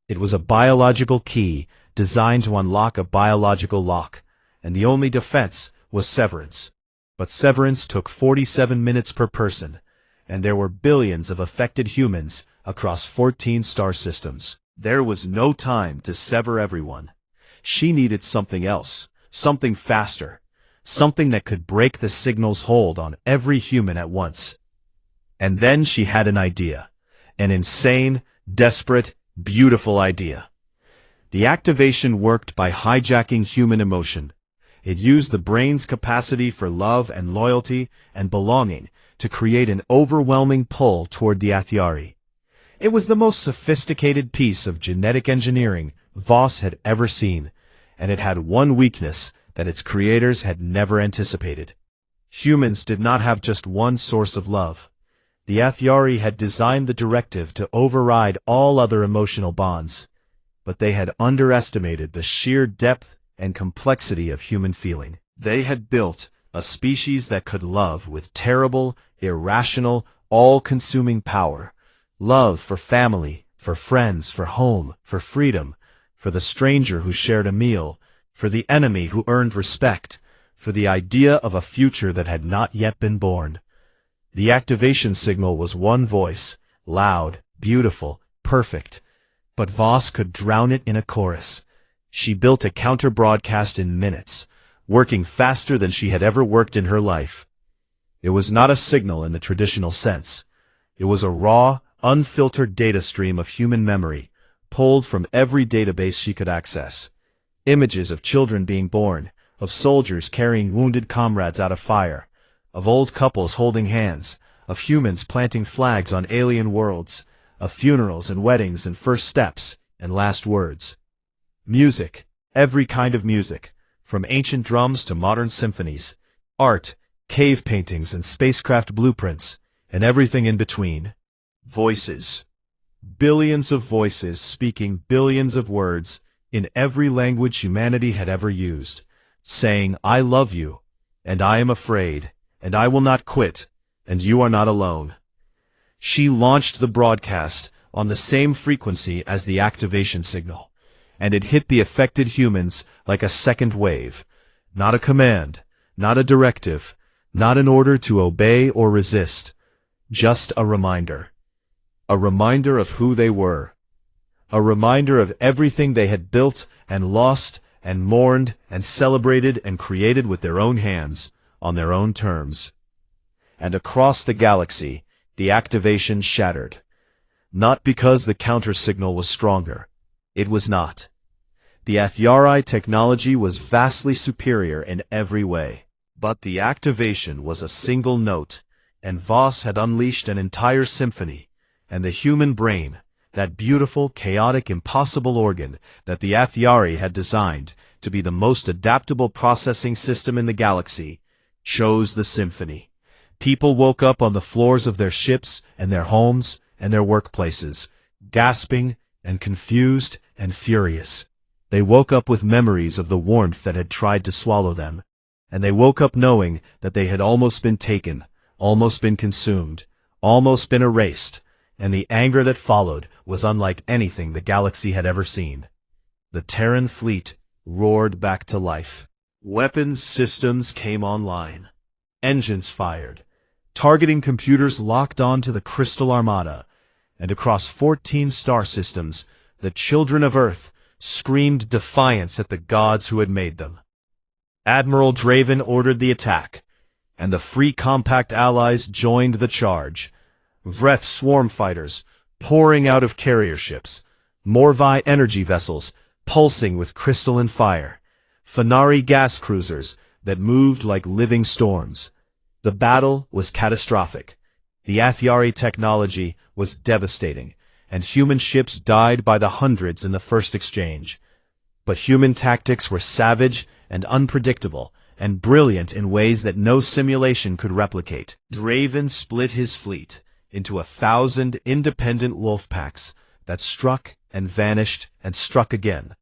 It was a biological key designed to unlock a biological lock, and the only defense was severance. But severance took 47 minutes per person, and there were billions of affected humans across 14 star systems. There was no time to sever everyone. She needed something else, something faster, something that could break the signal's hold on every human at once. And then she had an idea. An insane, desperate, beautiful idea. The activation worked by hijacking human emotion. It used the brain's capacity for love and loyalty and belonging to create an overwhelming pull toward the HFY. It was the most sophisticated piece of genetic engineering Voss had ever seen, and it had one weakness that its creators had never anticipated. Humans did not have just one source of love. The HFY had designed the directive to override all other emotional bonds, but they had underestimated the sheer depth and complexity of human feeling. They had built a species that could love with terrible, irrational, all-consuming power. Love for family, for friends, for home, for freedom, for the stranger who shared a meal, for the enemy who earned respect, for the idea of a future that had not yet been born. The activation signal was one voice, loud, beautiful, perfect, but Voss could drown it in a chorus. She built a counter-broadcast in minutes, working faster than she had ever worked in her life. It was not a signal in the traditional sense. It was a raw, unfiltered data stream of human memory, pulled from every database she could access. Images of children being born, of soldiers carrying wounded comrades out of fire, of old couples holding hands, of humans planting flags on alien worlds, of funerals and weddings and first steps and last words. Music, every kind of music, from ancient drums to modern symphonies, art, cave paintings and spacecraft blueprints, and everything in between. Voices. Billions of voices speaking billions of words in every language humanity had ever used, saying, "I love you, and I am afraid, and I will not quit, and you are not alone." She launched the broadcast on the same frequency as the activation signal, and it hit the affected humans like a second wave. Not a command, not a directive, not an order to obey or resist, just a reminder. A reminder of who they were. A reminder of everything they had built and lost and mourned and celebrated and created with their own hands, on their own terms. And across the galaxy, the activation shattered. Not because the counter-signal was stronger. It was not. The HFY technology was vastly superior in every way. But the activation was a single note, and Voss had unleashed an entire symphony, and the human brain, that beautiful, chaotic, impossible organ that the HFY had designed to be the most adaptable processing system in the galaxy, chose the symphony. People woke up on the floors of their ships and their homes and their workplaces, gasping and confused and furious. They woke up with memories of the warmth that had tried to swallow them, and they woke up knowing that they had almost been taken, almost been consumed, almost been erased, and the anger that followed was unlike anything the galaxy had ever seen. The Terran fleet roared back to life. Weapons systems came online. Engines fired. Targeting computers locked on to the Crystal Armada, and across 14 star systems, the children of Earth screamed defiance at the gods who had made them. Admiral Draven ordered the attack, and the Free Compact allies joined the charge. Vreth swarm fighters pouring out of carrier ships, Morvi energy vessels pulsing with crystalline fire, Fenari gas cruisers that moved like living storms. The battle was catastrophic. The HFY technology was devastating, and human ships died by the hundreds in the first exchange. But human tactics were savage and unpredictable, and brilliant in ways that no simulation could replicate. Draven split his fleet into 1,000 independent wolf packs that struck and vanished and struck again,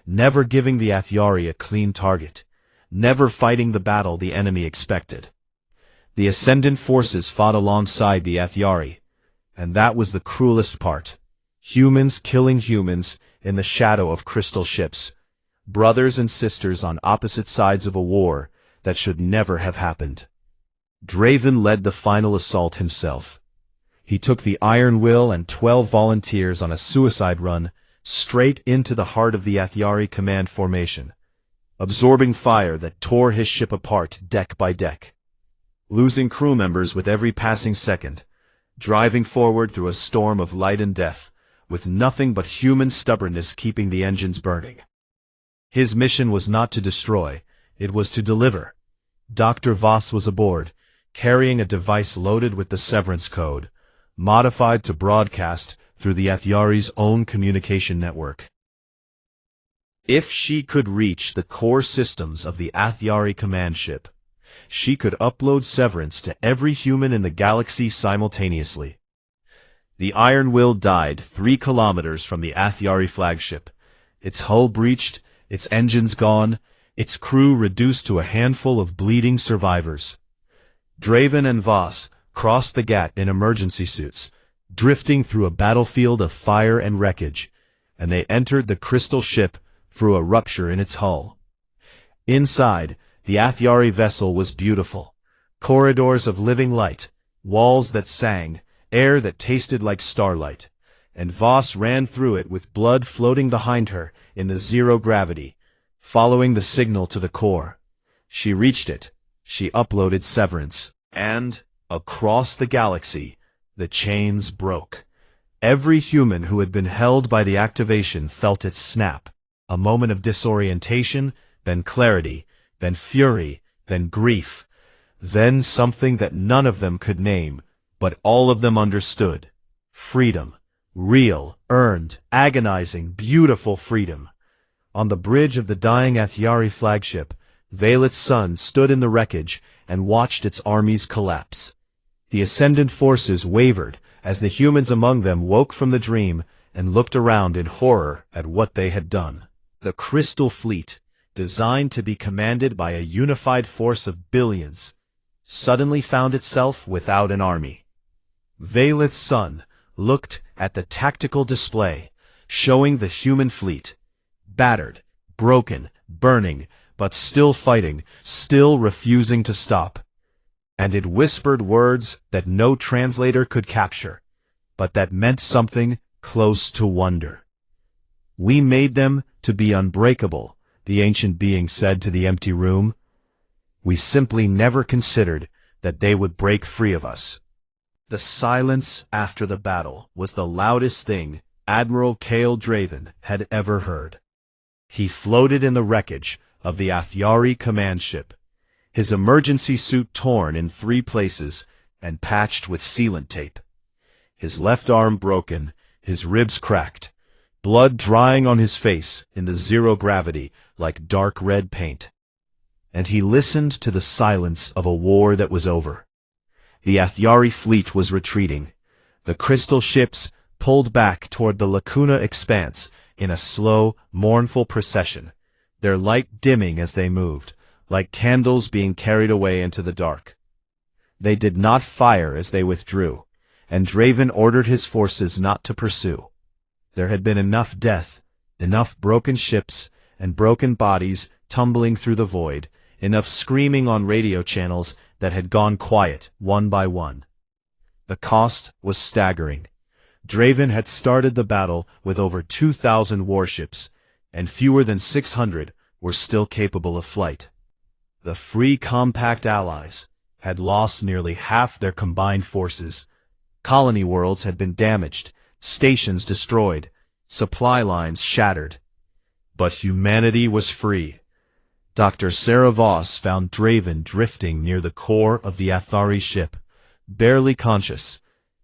never giving the HFY a clean target, never fighting the battle the enemy expected. The Ascendant forces fought alongside the HFY, and that was the cruelest part. Humans killing humans in the shadow of crystal ships, brothers and sisters on opposite sides of a war that should never have happened. Draven led the final assault himself. He took the Iron Will and 12 volunteers on a suicide run straight into the heart of the HFY command formation, absorbing fire that tore his ship apart deck by deck, losing crew members with every passing second, driving forward through a storm of light and death, with nothing but human stubbornness keeping the engines burning. His mission was not to destroy, it was to deliver. Dr. Voss was aboard, carrying a device loaded with the severance code, modified to broadcast through the HFY's own communication network. If she could reach the core systems of the HFY command ship, she could upload severance to every human in the galaxy simultaneously. The Iron Will died 3 kilometers from the HFY flagship, its hull breached, its engines gone, its crew reduced to a handful of bleeding survivors. Draven and Voss crossed the gap in emergency suits, drifting through a battlefield of fire and wreckage, and they entered the crystal ship through a rupture in its hull. Inside, the HFY vessel was beautiful. Corridors of living light, walls that sang, air that tasted like starlight, and Voss ran through it with blood floating behind her in the zero gravity, following the signal to the core. She reached it, she uploaded severance, and, across the galaxy, the chains broke. Every human who had been held by the activation felt it snap. A moment of disorientation, then clarity, then fury, then grief, then something that none of them could name, but all of them understood. Freedom. Real, earned, agonizing, beautiful freedom. On the bridge of the dying HFY flagship, Vaylith's son stood in the wreckage and watched its armies collapse. The ascendant forces wavered as the humans among them woke from the dream and looked around in horror at what they had done. The Crystal Fleet, designed to be commanded by a unified force of billions, suddenly found itself without an army. Vaylith's son looked at the tactical display, showing the human fleet, battered, broken, burning, but still fighting, still refusing to stop. And it whispered words that no translator could capture, but that meant something close to wonder. "We made them to be unbreakable," the ancient being said to the empty room. "We simply never considered that they would break free of us." The silence after the battle was the loudest thing Admiral Cale Draven had ever heard. He floated in the wreckage of the HFY command ship, his emergency suit torn in 3 places and patched with sealant tape, his left arm broken, his ribs cracked, blood drying on his face in the zero gravity like dark red paint. And he listened to the silence of a war that was over. The HFY fleet was retreating. The crystal ships pulled back toward the Lacuna expanse in a slow, mournful procession, their light dimming as they moved, like candles being carried away into the dark. They did not fire as they withdrew, and Draven ordered his forces not to pursue. There had been enough death, enough broken ships and broken bodies tumbling through the void, enough screaming on radio channels that had gone quiet one by one. The cost was staggering. Draven had started the battle with over 2,000 warships, and fewer than 600 were still capable of flight. The Free Compact Allies had lost nearly half their combined forces. Colony worlds had been damaged, stations destroyed, supply lines shattered. But humanity was free. Dr. Sarah Voss found Draven drifting near the core of the HFY ship, barely conscious,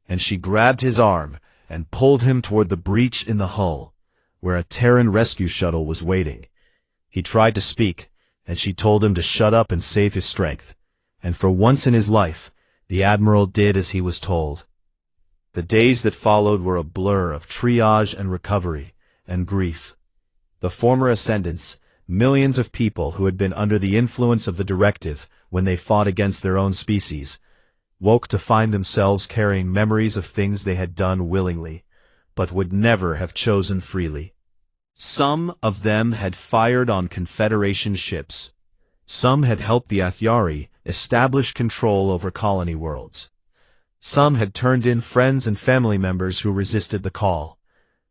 and she grabbed his arm and pulled him toward the breach in the hull, where a Terran rescue shuttle was waiting. He tried to speak, and she told him to shut up and save his strength, and for once in his life, the Admiral did as he was told. The days that followed were a blur of triage and recovery, and grief. The former ascendants, millions of people who had been under the influence of the directive when they fought against their own species, woke to find themselves carrying memories of things they had done willingly, but would never have chosen freely. Some of them had fired on Confederation ships. Some had helped the Athyari establish control over colony worlds. Some had turned in friends and family members who resisted the call.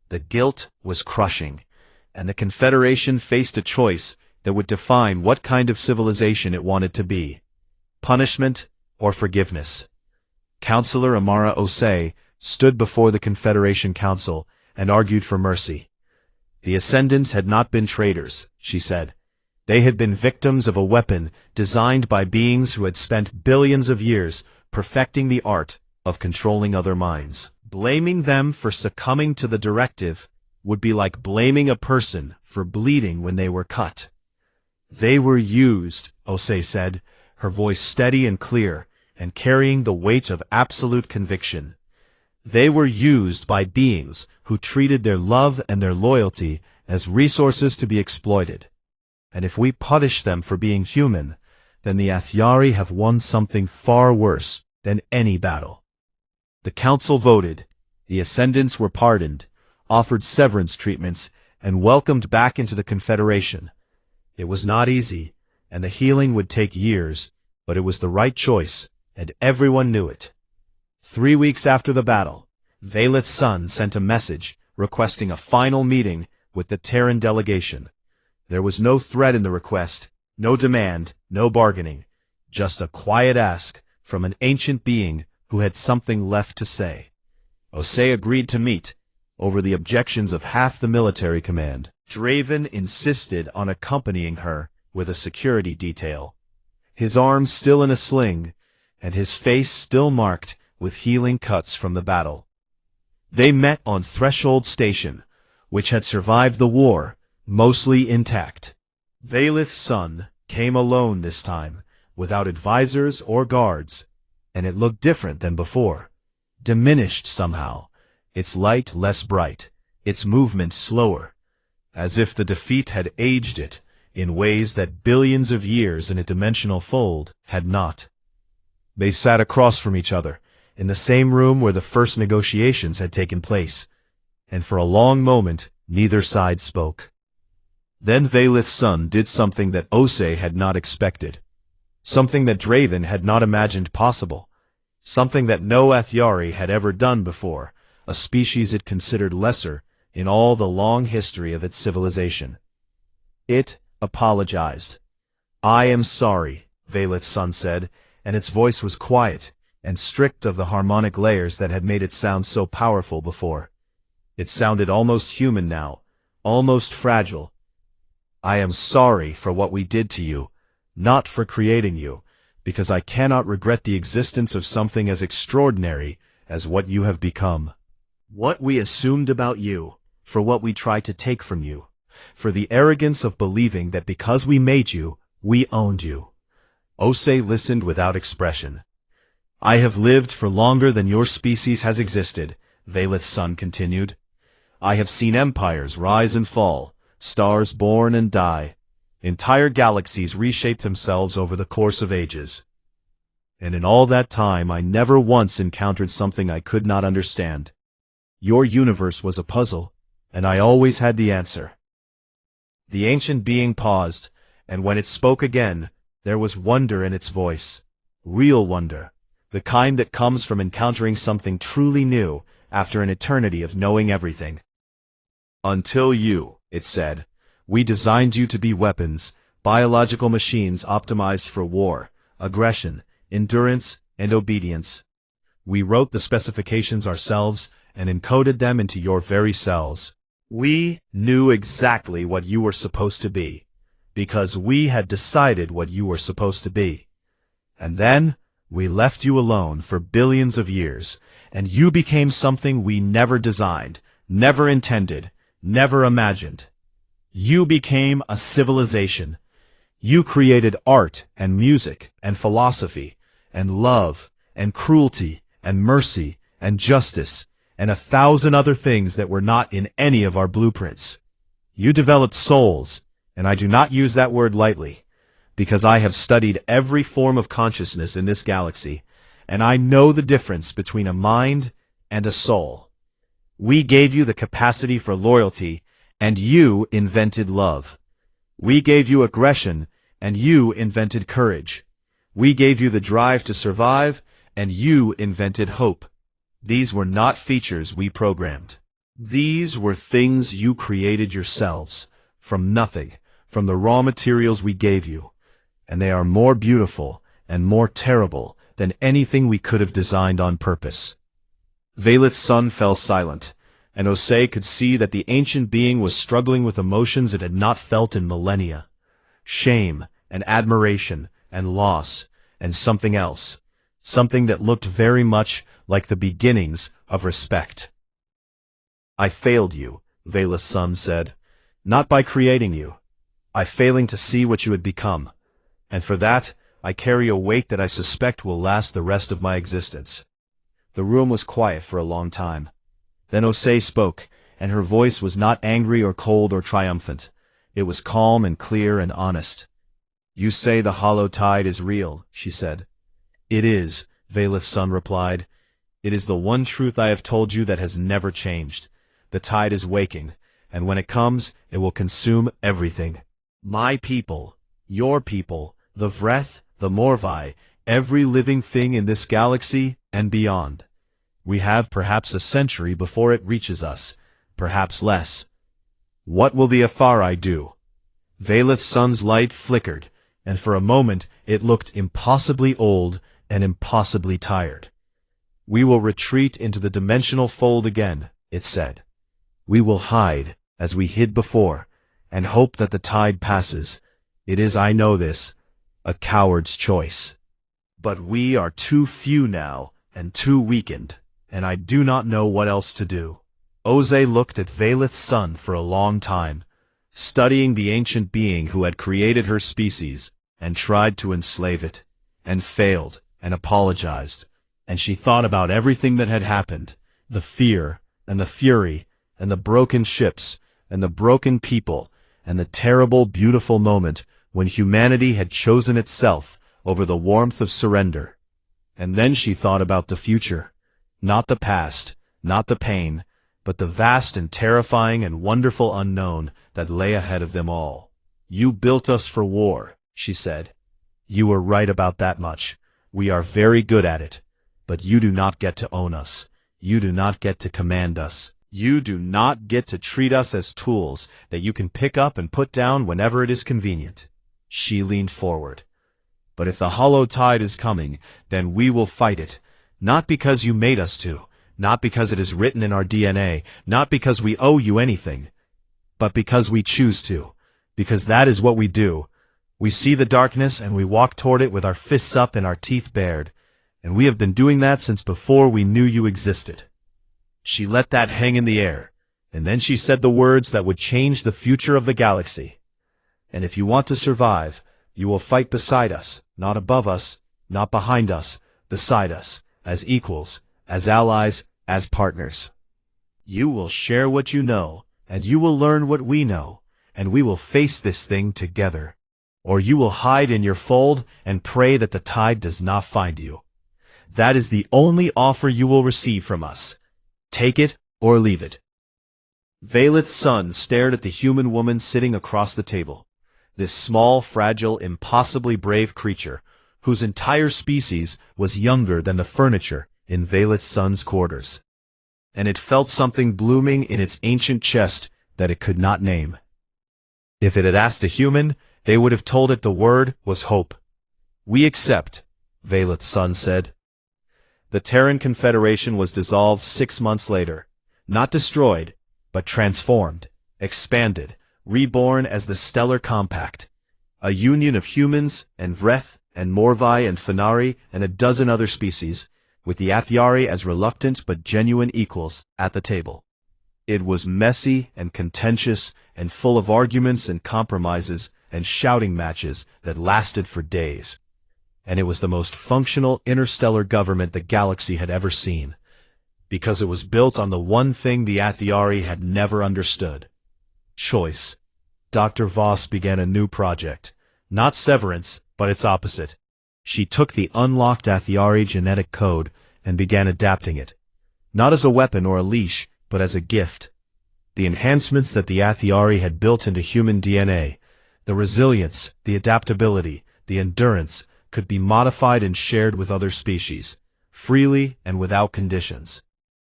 The guilt was crushing, and the Confederation faced a choice that would define what kind of civilization it wanted to be: punishment or forgiveness. Counselor Amara Osei stood before the Confederation Council and argued for mercy. The Ascendants had not been traitors, she said. They had been victims of a weapon designed by beings who had spent billions of years perfecting the art of controlling other minds. Blaming them for succumbing to the directive would be like blaming a person for bleeding when they were cut. They were used, Osei said, her voice steady and clear, and carrying the weight of absolute conviction. They were used by beings who treated their love and their loyalty as resources to be exploited. And if we punish them for being human, then the Athyari have won something far worse than any battle. The council voted, the Ascendants were pardoned, offered severance treatments, and welcomed back into the Confederation. It was not easy, and the healing would take years, but it was the right choice, and everyone knew it. 3 weeks after the battle, Valeth's son sent a message requesting a final meeting with the Terran delegation. There was no threat in the request, no demand, no bargaining, just a quiet ask from an ancient being who had something left to say. Osei agreed to meet, over the objections of half the military command. Draven insisted on accompanying her with a security detail, his arms still in a sling, and his face still marked with healing cuts from the battle. They met on Threshold Station, which had survived the war, mostly intact. Valeth's son came alone this time, without advisors or guards, and it looked different than before. Diminished somehow, its light less bright, its movement slower, as if the defeat had aged it in ways that billions of years in a dimensional fold had not. They sat across from each other, in the same room where the first negotiations had taken place, and for a long moment neither side spoke. Then Valeth's son did something that Osei had not expected, something that Draven had not imagined possible, something that no Athyari had ever done before, a species it considered lesser in all the long history of its civilization. It apologized. "I am sorry," Valeth's son said, and its voice was quiet and stripped of the harmonic layers that had made it sound so powerful before. It sounded almost human now, almost fragile. "I am sorry for what we did to you, not for creating you, because I cannot regret the existence of something as extraordinary as what you have become. What we assumed about you, for what we tried to take from you, for the arrogance of believing that because we made you, we owned you." Osei listened without expression. "I have lived for longer than your species has existed," Valeth's son continued. "I have seen empires rise and fall, stars born and die. Entire galaxies reshaped themselves over the course of ages. And in all that time I never once encountered something I could not understand. Your universe was a puzzle, and I always had the answer." The ancient being paused, and when it spoke again, there was wonder in its voice. Real wonder, the kind that comes from encountering something truly new after an eternity of knowing everything. "Until you," it said, "we designed you to be weapons, biological machines optimized for war, aggression, endurance, and obedience. We wrote the specifications ourselves and encoded them into your very cells. We knew exactly what you were supposed to be, because we had decided what you were supposed to be. And then we left you alone for billions of years, and you became something we never designed, never intended, never imagined. You became a civilization. You created art and music and philosophy and love and cruelty and mercy and justice and 1,000 other things that were not in any of our blueprints. You developed souls, and I do not use that word lightly, because I have studied every form of consciousness in this galaxy, and I know the difference between a mind and a soul. We gave you the capacity for loyalty and you invented love. We gave you aggression, and you invented courage. We gave you the drive to survive, and you invented hope. These were not features we programmed. These were things you created yourselves, from nothing, from the raw materials we gave you. And they are more beautiful and more terrible than anything we could have designed on purpose. Valeth's son fell silent, and Osei could see that the ancient being was struggling with emotions it had not felt in millennia. Shame, and admiration, and loss, and something else. Something that looked very much like the beginnings of respect. I failed you, Valeth's son said, not by creating you. I failing to see what you had become. And for that, I carry a weight that I suspect will last the rest of my existence. The room was quiet for a long time. Then Osei spoke, and her voice was not angry or cold or triumphant. It was calm and clear and honest. You say the hollow tide is real, she said. It is, Valeth's son replied. It is the one truth I have told you that has never changed. The tide is waking, and when it comes, it will consume everything. My people, your people, the Vreth, the Morvi, every living thing in this galaxy and beyond. We have perhaps a century before it reaches us, perhaps less. What will the Afari do? Valeth's son's light flickered, and for a moment it looked impossibly old and impossibly tired. We will retreat into the dimensional fold again, it said. We will hide, as we hid before, and hope that the tide passes. It is, I know this, a coward's choice. But we are too few now, and too weakened, and I do not know what else to do. Osei looked at Valeth's son for a long time, studying the ancient being who had created her species, and tried to enslave it, and failed, and apologized, and she thought about everything that had happened, the fear, and the fury, and the broken ships, and the broken people, and the terrible, beautiful moment when humanity had chosen itself over the warmth of surrender. And then she thought about the future, not the past, not the pain, but the vast and terrifying and wonderful unknown that lay ahead of them all. You built us for war, she said. You were right about that much. We are very good at it. But you do not get to own us. You do not get to command us. You do not get to treat us as tools that you can pick up and put down whenever it is convenient. She leaned forward. But if the hollow tide is coming, then we will fight it. Not because you made us to, not because it is written in our DNA, not because we owe you anything, but because we choose to, because that is what we do. We see the darkness and we walk toward it with our fists up and our teeth bared, and we have been doing that since before we knew you existed. She let that hang in the air, and then she said the words that would change the future of the galaxy. And if you want to survive, you will fight beside us, not above us, not behind us, beside us, as equals, as allies, as partners. You will share what you know, and you will learn what we know, and we will face this thing together. Or you will hide in your fold and pray that the tide does not find you. That is the only offer you will receive from us. Take it or leave it. Valeth's son stared at the human woman sitting across the table. This small, fragile, impossibly brave creature, whose entire species was younger than the furniture in Valeth's son's quarters. And it felt something blooming in its ancient chest that it could not name. If it had asked a human, they would have told it the word was hope. We accept, Valeth's son said. The Terran Confederation was dissolved 6 months later, not destroyed, but transformed, expanded, reborn as the Stellar Compact, a union of humans and Vreth and Morvi and Fenari and a dozen other species, with the Athiari as reluctant but genuine equals at the table. It was messy and contentious and full of arguments and compromises and shouting matches that lasted for days. And it was the most functional interstellar government the galaxy had ever seen, because it was built on the one thing the Athiari had never understood: choice. Dr. Voss began a new project, not severance, but its opposite. She took the unlocked Athiari genetic code and began adapting it, not as a weapon or a leash, but as a gift. The enhancements that the Athiari had built into human DNA, the resilience, the adaptability, the endurance, could be modified and shared with other species, freely and without conditions.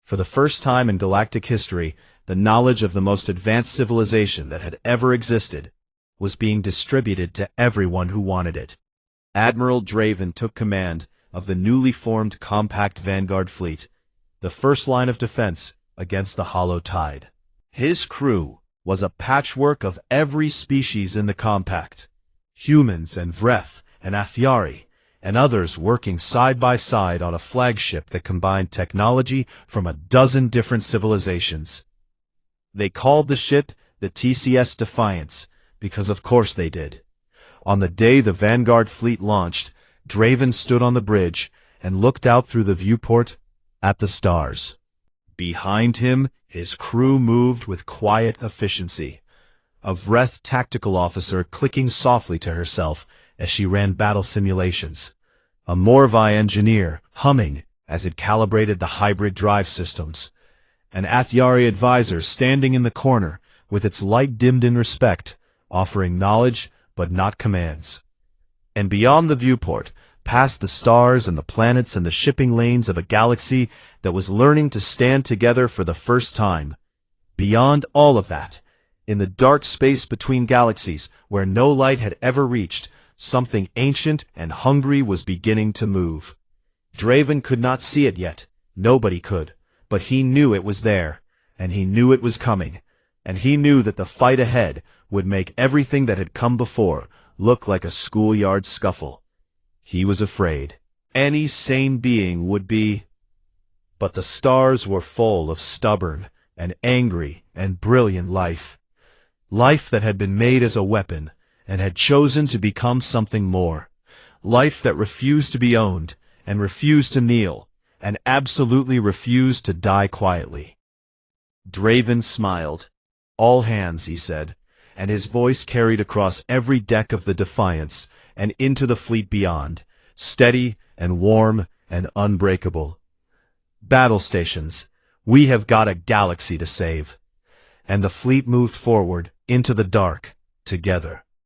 For the first time in galactic history, the knowledge of the most advanced civilization that had ever existed was being distributed to everyone who wanted it. Admiral Draven took command of the newly formed compact Vanguard fleet, the first line of defense against the Hollow Tide. His crew was a patchwork of every species in the compact, humans and Vreth and Athiari, and others working side by side on a flagship that combined technology from a dozen different civilizations. They called the ship the TCS Defiance, because of course they did. On the day the Vanguard fleet launched, Draven stood on the bridge and looked out through the viewport at the stars. Behind him, his crew moved with quiet efficiency. A Vreth tactical officer clicking softly to herself as she ran battle simulations. A Morvi engineer humming as it calibrated the hybrid drive systems. An Athiari advisor standing in the corner with its light dimmed in respect, offering knowledge but not commands. And beyond the viewport, past the stars and the planets and the shipping lanes of a galaxy that was learning to stand together for the first time. Beyond all of that, in the dark space between galaxies where no light had ever reached, something ancient and hungry was beginning to move. Draven could not see it yet, nobody could, but he knew it was there, and he knew it was coming, and he knew that the fight ahead would make everything that had come before look like a schoolyard scuffle. He was afraid. Any sane being would be. But the stars were full of stubborn and angry and brilliant life. Life that had been made as a weapon and had chosen to become something more. Life that refused to be owned and refused to kneel and absolutely refused to die quietly. Draven smiled. "All hands," he said, and his voice carried across every deck of the Defiance and into the fleet beyond, steady and warm and unbreakable. "Battle stations, we have got a galaxy to save." And the fleet moved forward into the dark, together.